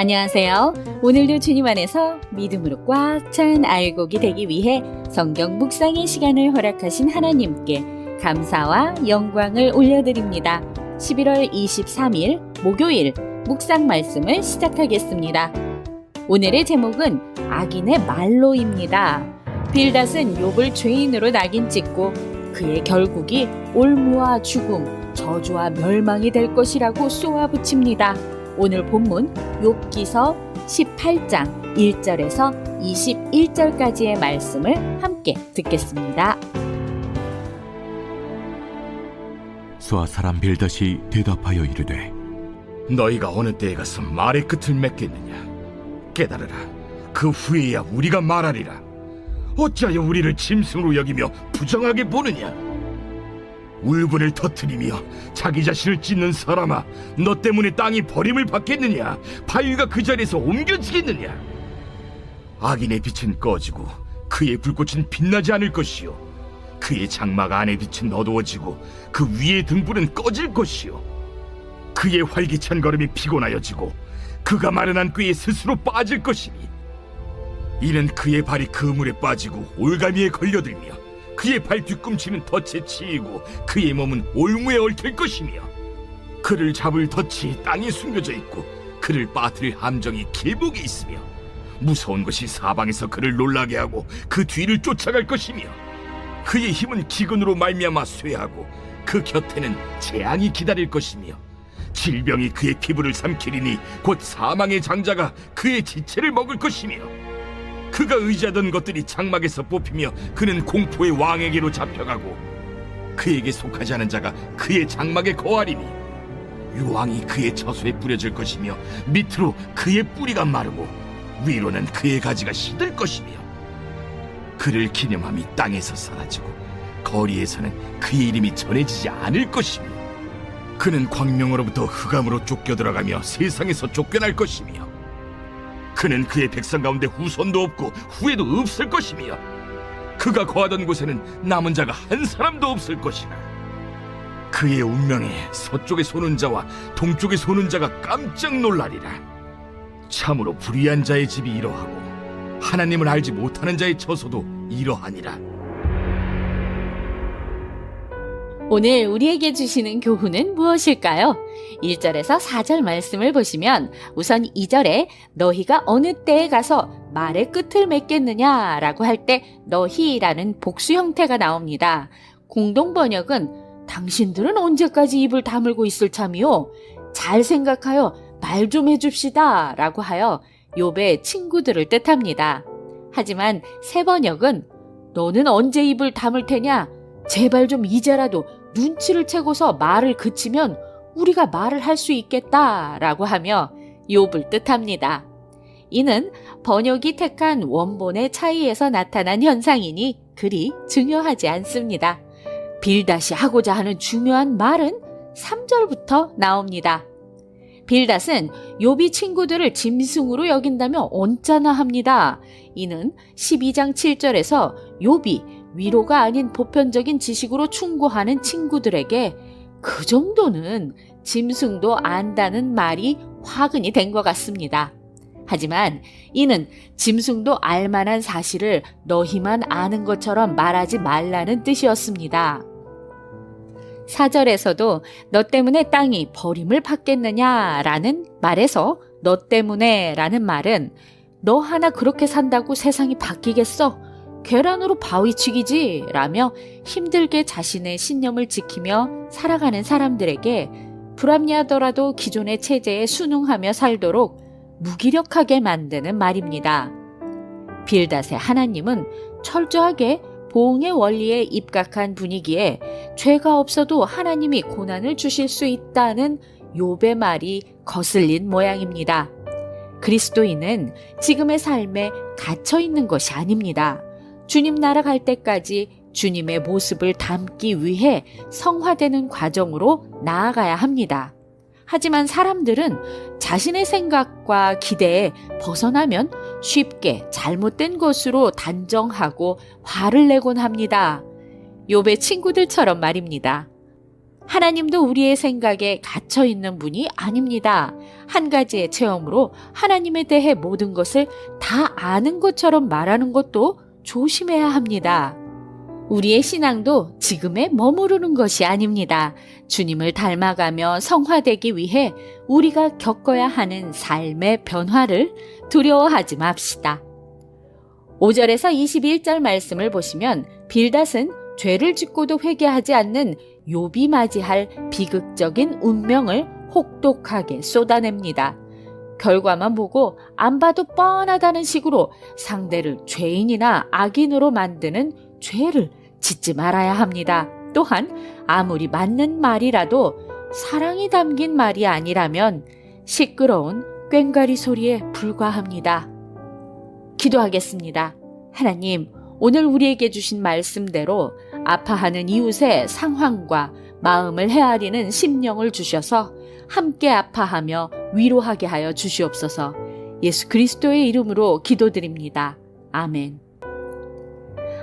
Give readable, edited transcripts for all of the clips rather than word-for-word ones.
안녕하세요. 오늘도 주님 안에서 믿음으로 꽉 찬 알곡이 되기 위해 성경 묵상의 시간을 허락하신 하나님께 감사와 영광을 올려드립니다. 11월 23일 목요일 묵상 말씀을 시작하겠습니다. 오늘의 제목은 악인의 말로입니다. 빌닷은 욥을 죄인으로 낙인 찍고 그의 결국이 올무와 죽음, 저주와 멸망이 될 것이라고 쏘아붙입니다. 오늘 본문 욥기서 18장 1절에서 21절까지의 말씀을 함께 듣겠습니다. 수아 사람 빌닷이 대답하여 이르되 너희가 어느 때에 가서 말의 끝을 맺겠느냐? 깨달으라. 그 후에야 우리가 말하리라. 어찌하여 우리를 짐승으로 여기며 부정하게 보느냐? 울분을 터뜨리며 자기 자신을 찢는 사람아, 너 때문에 땅이 버림을 받겠느냐? 바위가 그 자리에서 옮겨지겠느냐? 악인의 빛은 꺼지고 그의 불꽃은 빛나지 않을 것이요, 그의 장막 안의 빛은 어두워지고 그 위의 등불은 꺼질 것이요, 그의 활기찬 걸음이 피곤하여지고 그가 마련한 꾀에 스스로 빠질 것이니, 이는 그의 발이 그물에 빠지고 올가미에 걸려들며 그의 발 뒤꿈치는 덫에 치이고 그의 몸은 올무에 얽힐 것이며, 그를 잡을 덫이 땅에 숨겨져 있고 그를 빠뜨릴 함정이 길목에 있으며, 무서운 것이 사방에서 그를 놀라게 하고 그 뒤를 쫓아갈 것이며, 그의 힘은 기근으로 말미암아 쇠하고 그 곁에는 재앙이 기다릴 것이며, 질병이 그의 피부를 삼키리니 곧 사망의 장자가 그의 지체를 먹을 것이며, 그가 의지하던 것들이 장막에서 뽑히며 그는 공포의 왕에게로 잡혀가고 그에게 속하지 않은 자가 그의 장막에 거하리니, 유황이 그의 처소에 뿌려질 것이며 밑으로 그의 뿌리가 마르고 위로는 그의 가지가 시들 것이며, 그를 기념함이 땅에서 사라지고 거리에서는 그의 이름이 전해지지 않을 것이며, 그는 광명으로부터 흑암으로 쫓겨 들어가며 세상에서 쫓겨날 것이며, 그는 그의 백성 가운데 후손도 없고 후에도 없을 것이며, 그가 거하던 곳에는 남은 자가 한 사람도 없을 것이라. 그의 운명에 서쪽에 소는 자와 동쪽에 소는 자가 깜짝 놀라리라. 참으로 불의한 자의 집이 이러하고 하나님을 알지 못하는 자의 처소도 이러하니라. 오늘 우리에게 주시는 교훈은 무엇일까요? 1절에서 4절 말씀을 보시면 우선 2절에 너희가 어느 때에 가서 말의 끝을 맺겠느냐 라고 할 때 너희라는 복수 형태가 나옵니다. 공동 번역은 당신들은 언제까지 입을 다물고 있을 참이요? 잘 생각하여 말 좀 해줍시다 라고 하여 욥의 친구들을 뜻합니다. 하지만 새 번역은 너는 언제 입을 다물 테냐? 제발 좀 이제라도 눈치를 채고서 말을 그치면 우리가 말을 할 수 있겠다 라고 하며 욥을 뜻합니다. 이는 번역이 택한 원본의 차이에서 나타난 현상이니 그리 중요하지 않습니다. 빌닷이 하고자 하는 중요한 말은 3절부터 나옵니다. 빌닷은 욥이 친구들을 짐승으로 여긴다며 언짢아 합니다. 이는 12장 7절에서 욥이 위로가 아닌 보편적인 지식으로 충고하는 친구들에게 그 정도는 짐승도 안다는 말이 화근이 된 것 같습니다. 하지만 이는 짐승도 알만한 사실을 너희만 아는 것처럼 말하지 말라는 뜻이었습니다. 4절에서도 너 때문에 땅이 버림을 받겠느냐라는 말에서 너 때문에 라는 말은 너 하나 그렇게 산다고 세상이 바뀌겠어? 계란으로 바위치기지 라며 힘들게 자신의 신념을 지키며 살아가는 사람들에게 불합리하더라도 기존의 체제에 순응하며 살도록 무기력하게 만드는 말입니다. 빌닷의 하나님은 철저하게 보응의 원리에 입각한 분위기에 죄가 없어도 하나님이 고난을 주실 수 있다는 욥의 말이 거슬린 모양입니다. 그리스도인은 지금의 삶에 갇혀 있는 것이 아닙니다. 주님 나라 갈 때까지 주님의 모습을 담기 위해 성화되는 과정으로 나아가야 합니다. 하지만 사람들은 자신의 생각과 기대에 벗어나면 쉽게 잘못된 것으로 단정하고 화를 내곤 합니다. 욥의 친구들처럼 말입니다. 하나님도 우리의 생각에 갇혀 있는 분이 아닙니다. 한 가지의 체험으로 하나님에 대해 모든 것을 다 아는 것처럼 말하는 것도 조심해야 합니다. 우리의 신앙도 지금에 머무르는 것이 아닙니다. 주님을 닮아가며 성화되기 위해 우리가 겪어야 하는 삶의 변화를 두려워하지 맙시다. 5절에서 21절 말씀을 보시면 빌닷은 죄를 짓고도 회개하지 않는 욥이 맞이할 비극적인 운명을 혹독하게 쏟아냅니다. 결과만 보고 안 봐도 뻔하다는 식으로 상대를 죄인이나 악인으로 만드는 죄를 짓지 말아야 합니다. 또한 아무리 맞는 말이라도 사랑이 담긴 말이 아니라면 시끄러운 꽹과리 소리에 불과합니다. 기도하겠습니다. 하나님, 오늘 우리에게 주신 말씀대로 아파하는 이웃의 상황과 마음을 헤아리는 심령을 주셔서 함께 아파하며 위로하게 하여 주시옵소서. 예수 그리스도의 이름으로 기도드립니다. 아멘.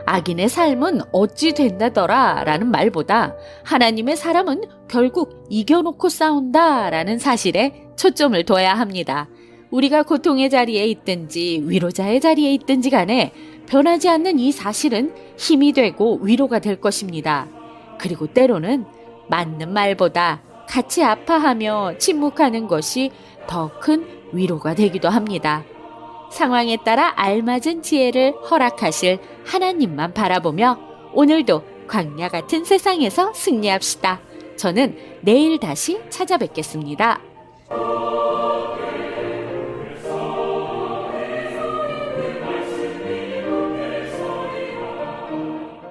악인의 삶은 어찌 된다더라 라는 말보다 하나님의 사람은 결국 이겨놓고 싸운다 라는 사실에 초점을 둬야 합니다. 우리가 고통의 자리에 있든지 위로자의 자리에 있든지 간에 변하지 않는 이 사실은 힘이 되고 위로가 될 것입니다. 그리고 때로는 맞는 말보다 같이 아파하며 침묵하는 것이 더 큰 위로가 되기도 합니다. 상황에 따라 알맞은 지혜를 허락하실 하나님만 바라보며 오늘도 광야 같은 세상에서 승리합시다. 저는 내일 다시 찾아뵙겠습니다.